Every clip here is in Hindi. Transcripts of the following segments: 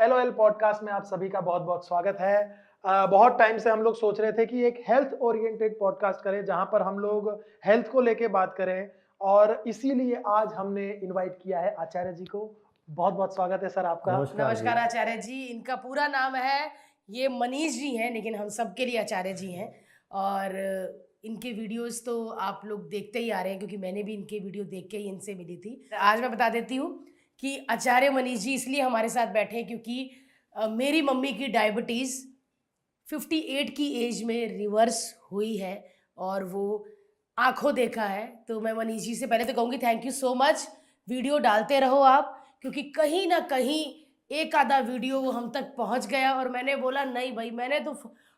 LOL पॉडकास्ट में आप सभी का बहुत बहुत स्वागत है। बहुत टाइम से हम लोग सोच रहे थे कि एक हेल्थ ओरिएंटेड पॉडकास्ट करें जहां पर हम लोग हेल्थ को लेके बात करें, और इसीलिए आज हमने इनवाइट किया है आचार्य जी को। बहुत बहुत स्वागत है सर आपका। नमस्कार आचार्य जी। इनका पूरा नाम है, ये मनीष जी हैं, लेकिन हम सबके लिए आचार्य जी हैं। और इनके वीडियोस तो आप लोग देखते ही आ रहे हैं, क्योंकि मैंने भी इनके वीडियो देख के ही इनसे मिली थी। आज मैं बता देती हूँ कि आचार्य मनीष जी इसलिए हमारे साथ बैठे हैं क्योंकि मेरी मम्मी की डायबिटीज़ 58 की एज में रिवर्स हुई है और वो आंखों देखा है। तो मैं मनीष जी से पहले तो कहूँगी thank you so much. Video डालते रहो आप, क्योंकि कहीं ना कहीं एक आधा वीडियो वो हम तक पहुंच गया। और मैंने बोला नहीं भाई, मैंने तो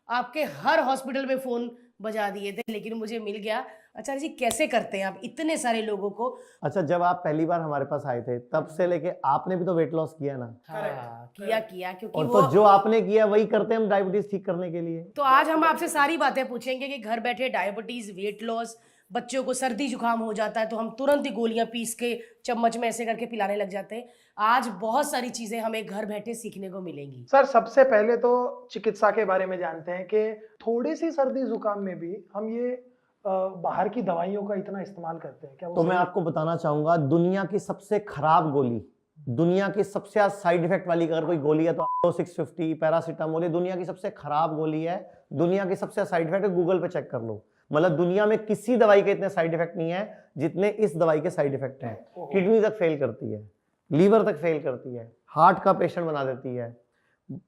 आपके हर हॉस्पिटल में फ़ोन बजा दिए थे, लेकिन मुझे मिल गया। आचार्य जी कैसे करते हैं आप इतने सारे लोगों को? अच्छा, जब आप पहली बार हमारे पास आए थे तब से लेके आपने भी तो वेट लॉस किया ना। हाँ, किया क्योंकि और वो तो जो आपने किया वही करते हैं हम डायबिटीज ठीक करने के लिए। तो आज हम आपसे सारी बातें पूछेंगे कि घर बैठे डायबिटीज, वेट लॉस, बच्चों को सर्दी जुकाम हो जाता है तो हम तुरंत ही गोलियां पीस के चम्मच में ऐसे करके पिलाने लग जाते हैं। आज बहुत सारी चीजें हमें घर बैठे सीखने को मिलेंगी। सर सबसे पहले तो चिकित्सा के बारे में जानते हैं कि थोड़ी सी सर्दी जुकाम में भी हम ये बाहर की दवाइयों का इतना इस्तेमाल करते हैं क्या? तो मैं आपको बताना चाहूंगा, दुनिया की सबसे खराब गोली, दुनिया की सबसे ज्यादा साइड इफेक्ट वाली अगर कोई गोली है तो 650 पैरासीटामोल ये दुनिया की सबसे खराब गोली है। दुनिया की सबसे साइड इफेक्ट है, गूगल पे चेक कर लो। मतलब दुनिया में किसी दवाई के इतने साइड इफेक्ट नहीं है जितने इस दवाई के साइड इफेक्ट हैं। किडनी तक फेल करती है, लीवर तक फेल करती है, हार्ट का पेशेंट बना देती है,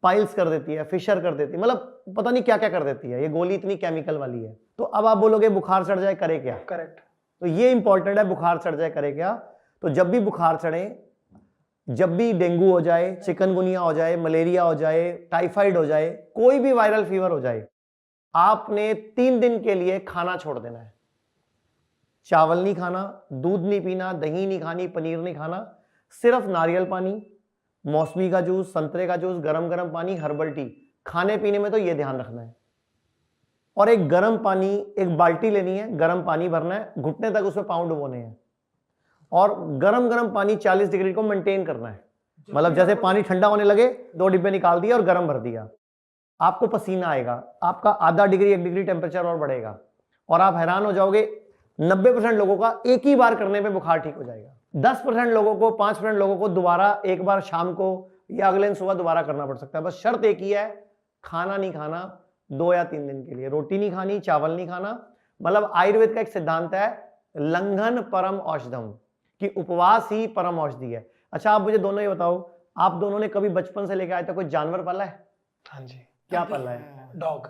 पाइल्स कर देती है, फिशर कर देती है, मतलब पता नहीं क्या क्या कर देती है। ये गोली इतनी केमिकल वाली है। तो अब आप बोलोगे बुखार चढ़ जाए करे क्या? करेक्ट। तो ये इंपॉर्टेंट है, बुखार चढ़ जाए करे क्या। तो जब भी बुखार चढ़े, जब भी डेंगू हो जाए, चिकनगुनिया हो जाए, मलेरिया हो जाए, टाइफाइड हो जाए, कोई भी वायरल फीवर हो जाए, आपने 3 दिन के लिए खाना छोड़ देना है। चावल नहीं खाना, दूध नहीं पीना, दही नहीं खानी, पनीर नहीं खाना, सिर्फ नारियल पानी, मौसमी का जूस, संतरे का जूस, गरम गरम पानी, हर्बल टी। खाने पीने में तो ये ध्यान रखना है। और एक गरम पानी, एक बाल्टी लेनी है, गरम पानी भरना है, घुटने तक उसमें पाँव डुबोने हैं और गरम गरम पानी 40 डिग्री को मेंटेन करना है। मतलब जैसे पानी ठंडा होने लगे 2 डिब्बे निकाल दिया और गरम भर दिया। आपको पसीना आएगा, आपका आधा डिग्री 1 डिग्री टेम्परेचर और बढ़ेगा और आप हैरान हो जाओगे 90% लोगों का एक ही बार करने पे बुखार ठीक हो जाएगा। 10% लोगों को, 5% लोगों को दोबारा एक बार शाम को या अगले दिन सुबह दोबारा करना पड़ सकता है। बस शर्त एक ही है, खाना नहीं खाना 2 या 3 दिन के लिए। रोटी नहीं खानी, चावल नहीं खाना। मतलब आयुर्वेद का एक सिद्धांत है, लंघन परम औषधम, कि उपवास ही परम औषधि है। अच्छा आप मुझे दोनों ये बताओ, आप दोनों ने कभी बचपन से लेकर आए तक कोई जानवर पाला है? हाँ जी। क्या पाला है? डॉग।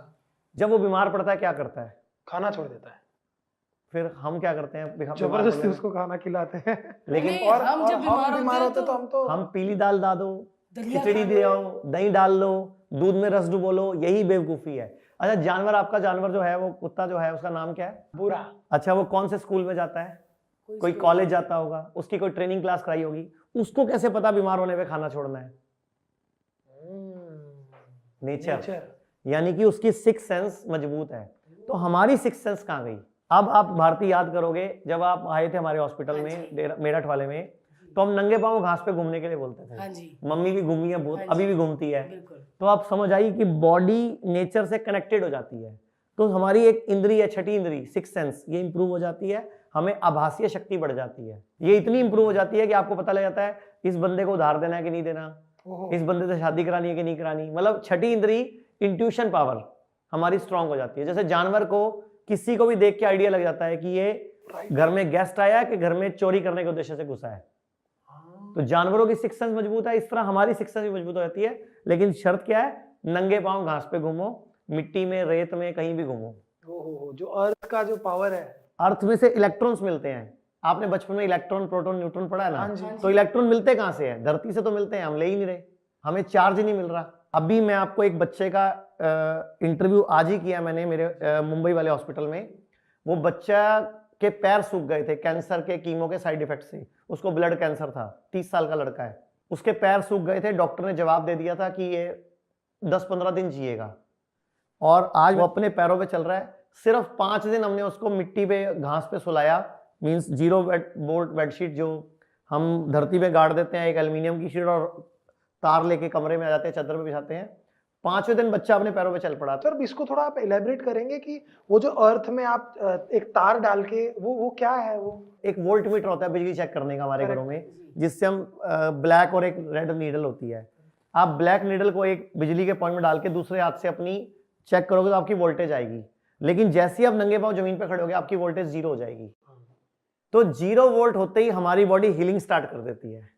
जब वो बीमार पड़ता है क्या करता है? खाना छोड़ देता है। फिर हम क्या करते हैं? जबरदस्ती उसको खाना खिलाते हैं। लेकिन और हम जब बीमार होते तो हम पीली दाल ला दो, दलिया खिचड़ी दे आओ, दही डाल लो, दूध में रस डुबो लो, यही बेवकूफी है। अच्छा जानवर, आपका जानवर जो है, वो कुत्ता जो है, उसका नाम क्या है? बुरा। अच्छा वो कौन से स्कूल में जाता है? कोई कॉलेज जाता होगा, उसकी कोई ट्रेनिंग क्लास कराई होगी। उसको कैसे पता बीमार होने पे खाना छोड़ना है? नेचर। यानी कि उसकी सिक्स सेंस मजबूत है। तो हमारी सिक्स सेंस कहाँ गई? अब आप भारती याद करोगे, जब आप आए थे हमारे हॉस्पिटल में मेरठ वाले में, तो हम नंगे पांव घास पे घूमने के लिए बोलते थे। हाँ जी। मम्मी भी घूमी है बहुत, हाँ अभी भी घूमती है। बिल्कुल। तो आप समझ आई कि बॉडी नेचर से कनेक्टेड हो जाती है। तो हमारी एक इंद्री है, छठी इंद्री, सिक्स सेंस, ये इंप्रूव हो जाती है। हमें आभासीय शक्ति बढ़ जाती है। ये इतनी इंप्रूव हो जाती है कि आपको पता लग जाता है इस बंदे को उधार देना है कि नहीं देना, इस बंदे से शादी करानी है कि नहीं करानी। मतलब छठी इंद्री, इंट्यूशन पावर हमारी स्ट्रांग हो जाती है। जैसे जानवर को किसी को भी देख के आइडिया लग जाता है कि ये घर में गेस्ट आया है कि घर में चोरी करने के उद्देश्य से घुसा है। तो जानवरों की सिक्स सेंस मजबूत है, इस तरह हमारी सिक्स सेंस भी मजबूत हो जाती है। लेकिन शर्त क्या है? नंगे पांव घास पे घूमो, मिट्टी में, रेत में, कहीं भी घूमो। जो अर्थ का जो पावर है, अर्थ में से इलेक्ट्रॉन्स मिलते हैं। आपने बचपन में इलेक्ट्रॉन, प्रोटॉन, न्यूट्रॉन पढ़ा है ना? तो इलेक्ट्रॉन मिलते कहां से है? धरती से तो मिलते हैं, हम ले ही नहीं रहे, हमें चार्ज ही नहीं मिल रहा। अभी मैं आपको एक बच्चे का इंटरव्यू आज ही किया मैंने मेरे मुंबई वाले हॉस्पिटल में। वो बच्चा के पैर सूख गए थे कैंसर के कीमो के साइड इफेक्ट से। उसको ब्लड कैंसर था, 30 साल का लड़का है। उसके पैर सूख गए थे, डॉक्टर ने जवाब दे दिया था कि ये 10-15 दिन जिएगा, और आज वो अपने पैरों पे चल रहा है। सिर्फ 5 दिन हमने उसको मिट्टी पे, घास पे सुलाया, मीन्स 0 बोल्ट बेडशीट जो हम धरती पे गाड़ देते हैं, एक एल्यूमिनियम की शीट, और तार लेके कमरे में आ जाते हैं, चादर पे बिछाते हैं, 5वें दिन बच्चा अपने पैरों पे चल पड़ा। सर इसको थोड़ा आप इलेबरेट करेंगे कि वो जो अर्थ में आप एक तार डाल के वो क्या है? वो एक वोल्ट मीटर होता है बिजली चेक करने का हमारे Correct. घरों में, जिससे हम ब्लैक और एक रेड नीडल होती है, आप ब्लैक नीडल को एक बिजली के पॉइंट में डाल के दूसरे हाथ से अपनी चेक करोगे तो आपकी वोल्टेज आएगी। लेकिन जैसे ही आप नंगे पांव जमीन पे खड़े होगे आपकी वोल्टेज 0 हो जाएगी। तो 0 वोल्ट होते ही हमारी बॉडी हीलिंग स्टार्ट कर देती है।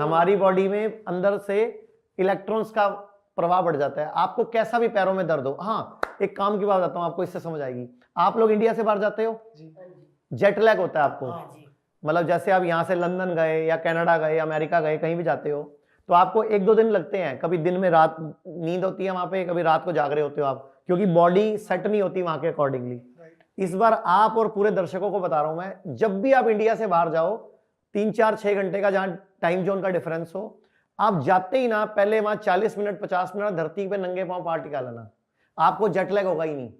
हमारी बॉडी में अंदर से इलेक्ट्रॉन्स का प्रवाह बढ़ जाता है। आपको कैसा भी पैरों में दर्द हो, हाँ एक काम की बात बताता हूँ आपको, इससे समझ आएगी। आप लोग इंडिया से बाहर जाते हो, जेट लैग होता है आपको, मतलब जैसे आप यहाँ से लंदन गए या कनाडा गए, अमेरिका गए, कहीं भी जाते हो तो आपको 1-2 दिन लगते हैं। कभी दिन में रात नींद होती है वहां पे, कभी रात को जाग रहे होते हो आप, क्योंकि बॉडी सेट नहीं होती वहां के अकॉर्डिंगली। इस बार आप और पूरे दर्शकों को बता रहा हूं मैं, जब भी आप इंडिया से बाहर जाओ, 3-4-6 घंटे का जहां टाइम जोन का डिफरेंस हो, आप जाते ही ना पहले वहां 40 मिनट 50 मिनट धरती पे नंगे पांव पार टिका लेना, आपको जेट लैग होगा ही नहीं।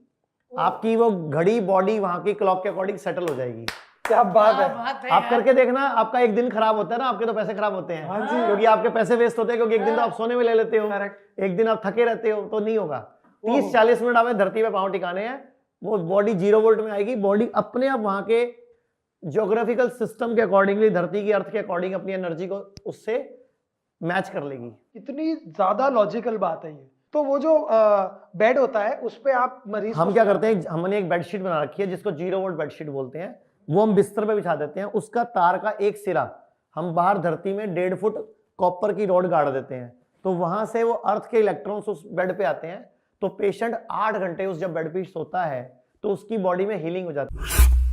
आपकी वो घड़ी बॉडी वहां की क्लॉक के अकॉर्डिंग सेटल हो जाएगी। क्या बात है। आप करके देखना, आपका एक दिन खराब होता है ना, आपके तो पैसे खराब होते हैं, क्योंकि आपके पैसे वेस्ट होते हैं, क्योंकि एक दिन तो आप सोने में ले लेते हो, एक दिन आप थके रहते हो, तो नहीं होगा। 30-40 मिनट हमें धरती पे पांव टिकाने हैं, वो बॉडी 0 वोल्ट में आएगी, बॉडी अपने आप वहां के ज्योग्राफिकल सिस्टम के अकॉर्डिंगली, धरती की अर्थ के अकॉर्डिंग अपनी एनर्जी को उससे मैच कर लेगी। इतनी ज्यादा लॉजिकल बात है ये। तो वो जो बेड होता है उस पे आप मरीज हम क्या करते हैं, हमने एक बेडशीट बना रखी है जिसको 0 वोल्ट बेडशीट बोलते हैं, वो हम बिस्तर पे बिछा देते हैं। उसका तार का एक सिरा हम बाहर धरती में 1.5 फुट कॉपर की रॉड गाड़ देते हैं, तो वहां से वो अर्थ के इलेक्ट्रॉन्स उस बेड पे आते हैं। तो पेशेंट 8 घंटे उस जब बेड पे सोता है तो उसकी बॉडी में हीलिंग हो जाती है।